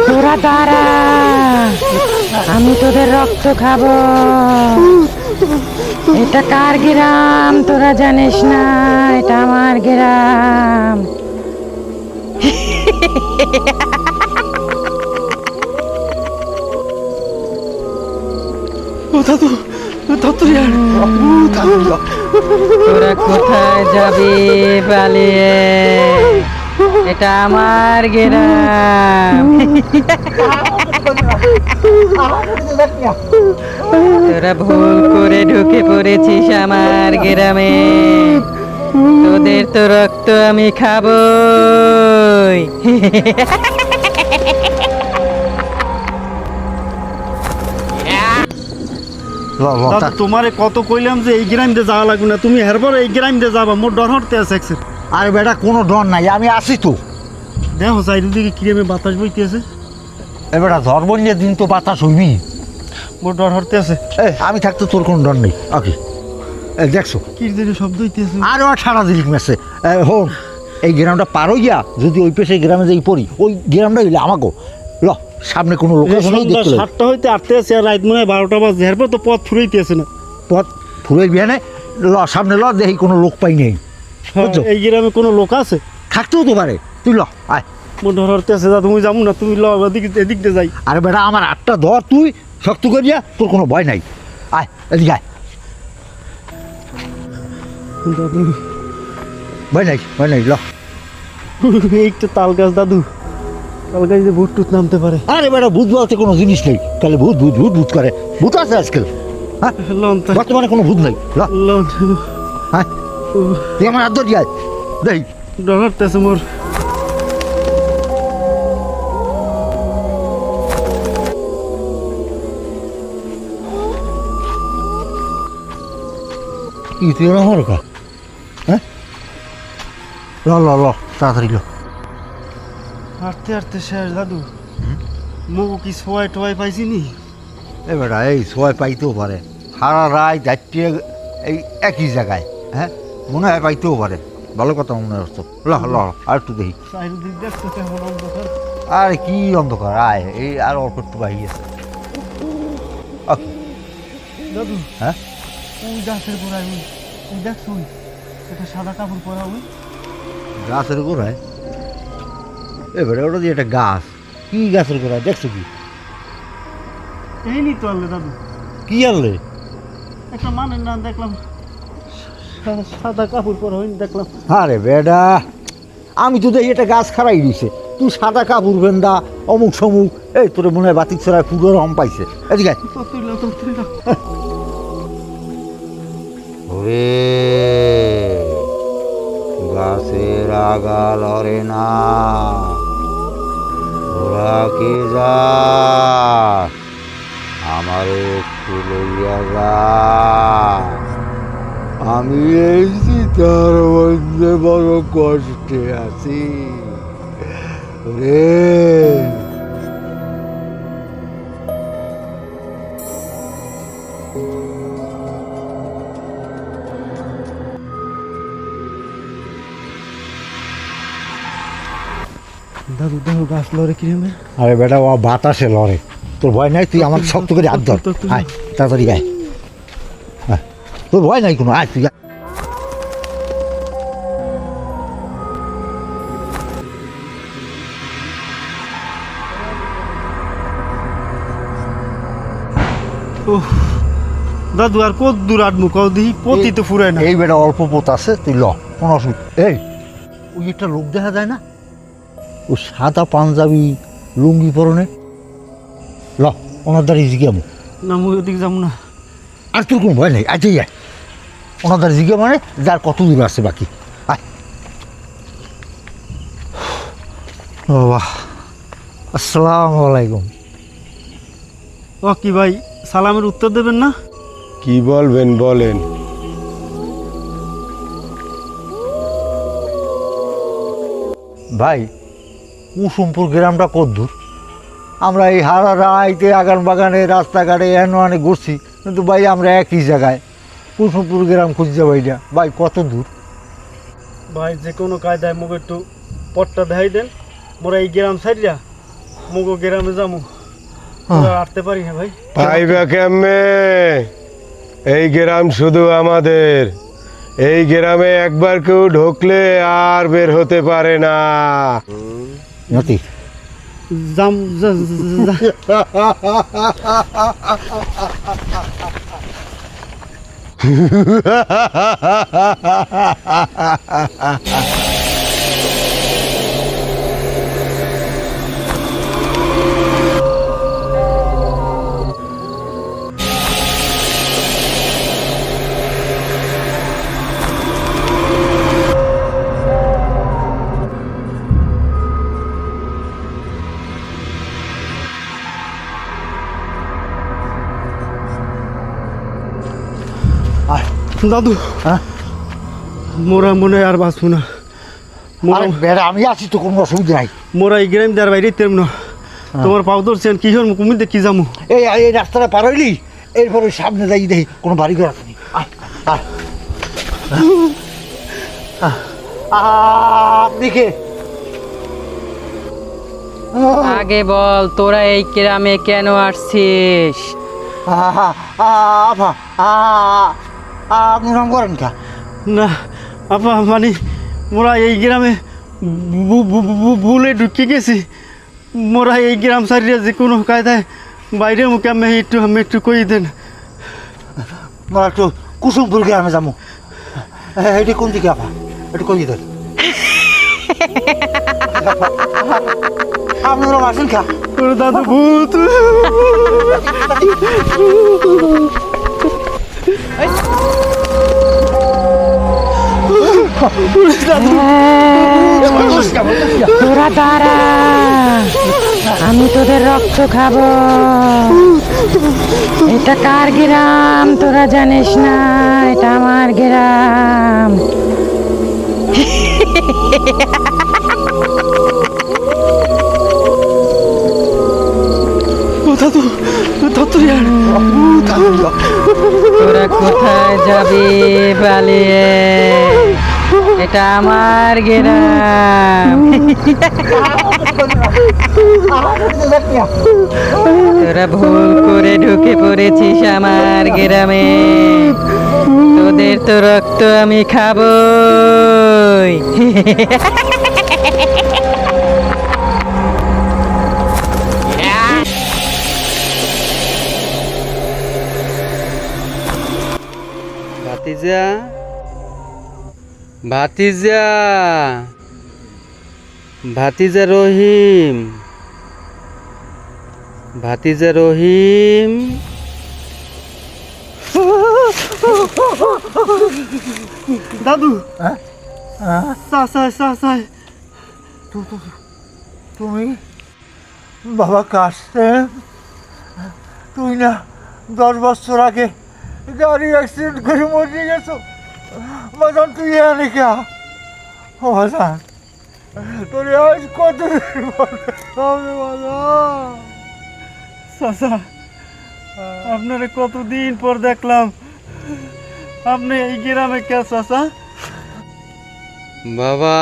তোরা দাঁড়া, আমি তোদের রক্ত খাবো। এটা কার গ্রাম তোরা জানিস না? এটা আমার গ্রাম। তোরা কোথায় যাবি পালিয়ে? এটা আমার গ্রাম। তোরা ভুল করে ঢুকে পড়েছিস আমার গ্রামে। তোদের তো রক্ত আমি খাবই। তোমারে কত কইলাম যে এই গ্রাম দিয়ে যাওয়া লাগবে না, তুমি হেরবার এই গ্রাম দিয়ে যাবা, মোর ডর হরতে আছে। আরে বেটা কোনো ডর নাই, আমি আছি তো। দেখো চারিদিকে কিরমে বাতাস বইতেছে। এবার ধর্ম নিয়ে দিন তো বাতাস হইবি। মোর ডর হরতে আছে। আমি থাকতে তোর কোনো ডর নেই। ওকে দেখছো কি যে শব্দ হইতেছে। আরে সারা দিন মেসে হোন এই গ্রামটা পার হইয়া যদি ওই পেশে গ্রামে যাই পড়ি, ওই গ্রামটা হইলে আমাকে ল সামনে কোনো লোক আছে না? 7টা হইতে 8টা আছে, আর রাত মনে হয় 12টা বাজে। এরপর তো পথ ফুরাইতে আছে না। পথ ফুরাই বিহানে ল সামনে ল, দেখি কোনো লোক পাই নেই। এই গ্রামে কোনো লোক আছে? থাকতেও তো পারে। তুই ল আয়। মোর ডর হরতে আছে। তুমি যাবো না, তুমি ল এদিক দিয়ে যাই। আরে বেটা আমার 8টা ধর, তুই শক্ত করিয়া, তোর কোনো ভয় নাই। আয় এদিকে আয়। দাদু ভয় নাই ল। এইটা তাল গাছ দাদু, তাল গাছ যে ভূত টুত নামতে পারে। আরে বেটা ভূত বলতে কোনো জিনিস নেই, তাহলে ভূত ভূত ভূত ভূত করে। ভূত আছে আজকাল? হ্যাঁ বর্তমানে কোনো ভূত নেই। ল হ্যাঁ তুই আমার হাত ধরি আয়। দেখ ডর হরতে আছে মোর। কি তুই আমার কা? হ্যাঁ ল ল ল তাড়াতাড়ি ল। হাঁটতে হাঁটতে শেষ দাদু। মগু কি সোয়াই টোয়াই পাইছি নি? এবার এই সবাই পাইতেও পারে, সারা রায় যাচ্ছে এই একই জায়গায়। হ্যাঁ মনে হয় পাইতেও পারে। ভালো কথা মনে হচ্ছে। ল ল আর একটু দেখি। চারিদিক দেখছো কেমন অন্ধকার। আরে কি অন্ধকার, আয় এই আর অল্প একটু বাহি আছে। ওকে দাদু হ্যাঁ ওই গাছের গোড়ায় ওই দেখছো একটা সাদা কাপড় পরা ওই গাছের গোড়ায়? এবারে ওটা দিয়ে একটা গাছ, কি গাছের গোড়ায় দেখছো কি? এই নি তো আনলে দাদু। কি আনলে? একটা মানের না দেখলাম, সাদা কাপড় পরা হয়নি দেখলাম। আরে বেডা আমি তো দেখি এটা গাছ খারাই দিছে, তুই সাদা কাপড় বেন্দা অমুক সমুক। এই তোর মনে হয় বাতিক ছড়ায় পুরো রম পাইছে। এদিকে ওরে গাছের আগা লড়ে না, ওরা কে যা আমারও একটু লইয়া যা। আমি এই তার মধ্যে বড় কষ্টে আছি রে। দাদু দেখো গাছ লড়ে কিরমে। আরে বেটা ও বাতাসে লড়ে, তোর ভয় নাই? তুই আমার শক্ত করে হাত ধর। আয় তাড়াতাড়ি আয়। হ্যাঁ তোর ভয় নাই কোনো, আয় তুই। দাদু আর কত দূর আটমু কও দিই, পতি তো ফুরায় না। এই বেটা অল্প পথ আছে, তুই ল কোনো অসুবিধা। এই ওই একটা লোক দেখা যায় না, ও সাদা পাঞ্জাবি লুঙ্গি পরনে? ল ওনার দ্বারা জিজ্ঞামো না মুই ওদিকে যাবো না। আর তোর কোনো ভয় নেই, আজই আয়। ওনার দ্বারা জিজ্ঞা মানে যার কত দূর আছে বাকি। আয় বাবা আসসালামু আলাইকুম। ও কি ভাই সালামের উত্তর দেবেন না? কি বলবেন বলেন। ভাই কুসুমপুর গ্রামটা কত দূর? আমরা এই হারা রাইতে আগান বাগানে রাস্তাঘাটে এন অনেক ঘুরছি, কিন্তু ভাই আমরা একই জায়গায়। কুসুমপুর গ্রাম খুঁজছে ভাইটা, ভাই কত দূর? ভাই যে কোনো কায়দায় মুখ একটু পটটা দেখাই দেন, মোরা এই গ্রাম সাইডরা মুগো গ্রামে যাবো। আটতে পারি না ভাই। পাইবা কেমনে? এই গ্রাম শুধু আমাদের। এই গ্রামে একবার কেউ ঢুকলে আর বের হতে পারে না। নতি জাম দাদু, হ্যাঁ? মোরা মনে হয় আর বাঁচবো না। আরে বেড়া, আমি আছি তো, কোনো অসুবিধা নাই। মোরা এই গ্রাম দেওয়ার বাইরে তেম না। তোমার পাও ধরছেন কি হল, কুমির দেখি যাবো। এই রাস্তাটা পার হইলি, এরপর ওই সামনে যাই দেখি কোনো বাড়ি ঘর আছে নি। আপনি কে? আগে বল, তোরা এই গ্রামে কেন আসছিস? আপনি নাম করেন কা? না আপা, মানে মোরা এই গ্রামে ভুলে ঢুকে গেছি। মোরা এই গ্রাম সারিয়ে যে কোনো কায়দায় বাইরে মুখে আমি একটু কই দেন। মোরা একটু কুসুমপুর গ্রামে যাবো। এটি কোন দিকে আপা? একটু কই দেন। আপনি ওরা আসেন কা? ওরে দাদু ভূত। তোরা দাঁড়া, আমি তোদের রক্ত খাবো। এটা কার গ্রাম তোরা জানিস না? এটা আমার গ্রাম। তোরা কোথায় যাবি পালিয়ে? এটা আমার গ্রাম। তোরা ভুল করে ঢুকে পড়েছিস আমার গ্রামে। তোদের তো রক্ত আমি খাবই। ভাতিজা, ভাতিজা, ভাতিজা রহিম, ভাতিজা রহিম। দাদু, তুমি বাবা কাশতেন? তুই না 10 বছর আগে গাড়ি অ্যাক্সিডেন্ট করে মরে গেছো? বাজান তুই এনে কে? ও বাজান, তোর আজ কত হবে বাজান? চাচা, আপনারে কতদিন পর দেখলাম। আপনি এই গ্রামে কে চাচা? বাবা,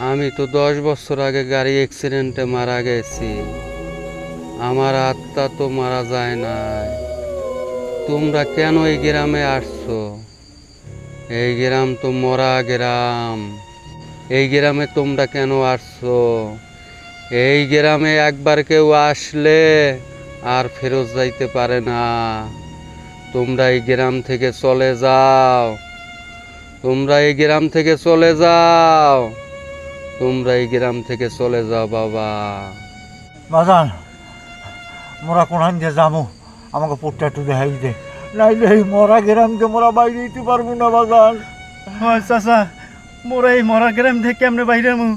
আমি তো 10 বছর আগে গাড়ি অ্যাক্সিডেন্টে মারা গেছি। আমার আত্মা তো মারা যায় নাই। তোমরা কেন এই গ্রামে আসছো? এই গ্রাম তো মরা গ্রাম। এই গ্রামে তোমরা কেন আসছো? এই গ্রামে একবার কেউ আসলে আর ফেরত যাইতে পারে না। তোমরা এই গ্রাম থেকে চলে যাও। তোমরা এই গ্রাম থেকে চলে যাও। তোমরা এই গ্রাম থেকে চলে যাও বাবা। বাজান, মোরা কোনখান দিয়ে যাবো? আমাকে পোটটা একটু দেখাই দে, নাইলে এই মরা গ্রামকে মোরা বাইরে দিতে পারবো না বাজান। হয় চাচা, মোরা এই মরা গ্রাম থেকে কেমনে বাইরে আমু?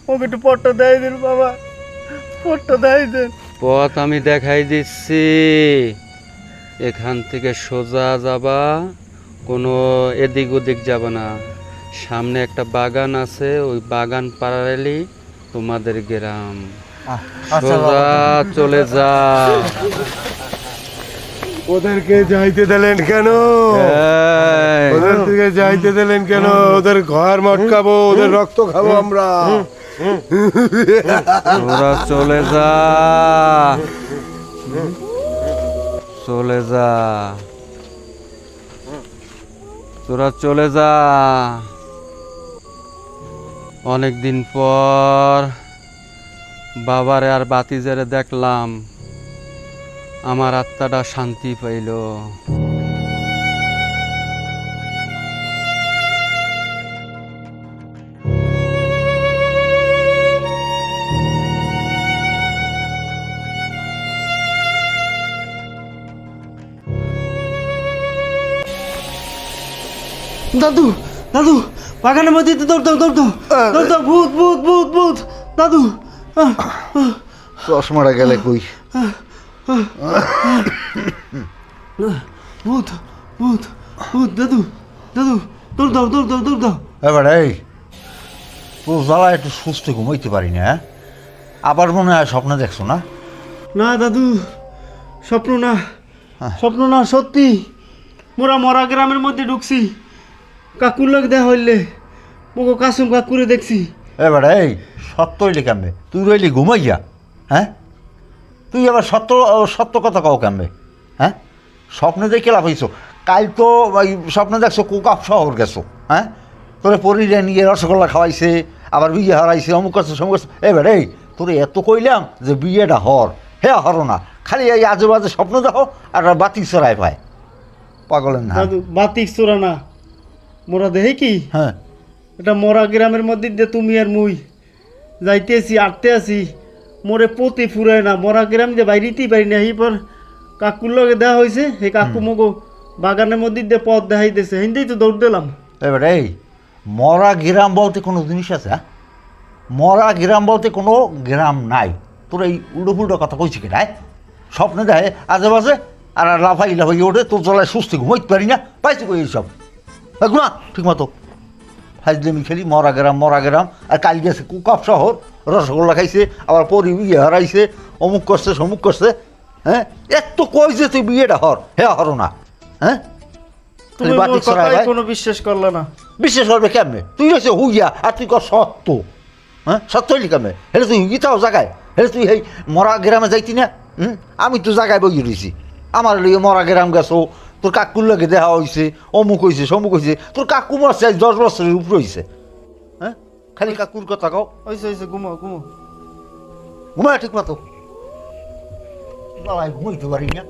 ওকে একটু পটটা দেয় দেন বাবা, পটটা দেয় দেন। পথ আমি দেখাই দিচ্ছি। এখান থেকে সোজা যাবা, কোনো এদিক ওদিক যাবে না। সামনে একটা বাগান আছে, ওই বাগান পাড়ালি তোমাদের গ্রাম। আচ্ছা সোজা চলে যাও। ওদেরকে যাইতে দিলেন কেন? ওদেরকে যাইতে দিলেন কেন? ওদের ঘর মটকাবো, ওদের রক্ত খাবো আমরা। তোরা চলে যা, চলে যা, তোরা চলে যা। অনেকদিন পর বাবারে আর বাতিজারে দেখলাম, আমার আত্মাটা শান্তি পাইল। দাদু দাদু বাগানের মধ্যে দৌড় দাও দৌড় দাও দৌড় দাও, ভূত ভূত ভূত ভূত দাদু। চশমাটা গেলে কই? ভূত ভূত ভূত দাদু দাদু, দৌড় দাও দৌড় দাও দৌড় দাও। এবার এই তোর জ্বালা একটু সুস্থ ঘুমাইতে পারি না, হ্যাঁ? আবার মনে হয় স্বপ্ন দেখছো না? না দাদু, স্বপ্ন না, স্বপ্ন না, সত্যি। মোরা মরা গ্রামের মধ্যে ঢুকছি, কাকুর লোক দেয়া হইলে মোকে কাসুম কাকুরে দেখছি। এবার এই সত্য হইলে কেমবে? তুই রইলি ঘুমাইয়া, হ্যাঁ? তুই আবার সত্য সত্য কথা কও কেমবে, হ্যাঁ? স্বপ্নে দেখে লাভ হইছো? কাল তো ওই স্বপ্নে দেখছো কোকাপ শহর গেছো, হ্যাঁ? তোরে পরিরে নিয়ে রসগোল্লা খাওয়াইছে, আবার বিয়ে হারাইছে, অমুক করছে সমুক করছে। এবার এই তোরে এত কইলাম যে বিয়েটা হর, হ্যাঁ হরো না, খালি এই আজে বাজে স্বপ্ন দেখো আর বাতি চড়াই পায়। পাগলের না। দাদু বাতিক চোরা না, মোরা দেহে কি হ্যাঁ এটা মরা গ্রামের মধ্যে দিয়ে তুমি আর মুই যাইতেছি, আটতে আছি, মোরে পতি ফুরায় না। মরা গ্রাম যে বাইরেতেই পারি না। এই পর কাকুর লগে দেওয়া হয়েছে, সেই কাকু মগো বাগানের মধ্যে দিয়ে পথ দেখাইতেছে, হিন্দেই তো দৌড় দিলাম। এবার এই মরা গ্রাম বলতে কোনো জিনিস আছে? হ্যাঁ, মরা গ্রাম বলতে কোনো গ্রাম নাই। তোর এই উল্টো পুল্টো কথা কইছি কি নাই? স্বপ্নে দেখে আজে বাজে আর লাফাই লাফাই ওঠে, তোর জলায় সুস্থি ঘুমাইতে পারি না, পাইছি কই এইসব? ঘুমা ঠিক মতো। ফাইজলেমি খেলি মরা গ্রাম, আর কাল গেছে কুকাপ শহর, রসগোল্লা খাইছে, আবার পরি বিয়ে হারাইছে, অমুক করছে সমুক করছে। হ্যাঁ, এত কই যে তুই বিয়েটা হর, হ্যাঁ হরো না, হ্যাঁ? তুমি মোর কথাই কোনো বিশ্বাস করলে না। বিশ্বাস করবে কেমনে? তুই রয়েছে হুইয়া আর তুই কর সত্য, হ্যাঁ? সত্য হইলি কেমনে? হেলে তুই হুইতাও জায়গায়, হেলে তুই এই মরা গ্রামে যাইতি না? আমি তো জায়গায় বইয়ে রয়েছি, আমার লিয়ে মরা গ্রাম গেছো, তোর কাকুর লাগে দেখা হয়েছে, অমুক হয়েছে সমুক হয়েছে। তোর কাকু মারছে 10 বছরের উপরে হয়েছে, হ্যাঁ? খালি কাকুর কথা কও। হয়েছে হয়েছে, ঘুমাও ঘুমাও। ঘুমায় ঠিক মতো। ঘুমাইতে পারি না।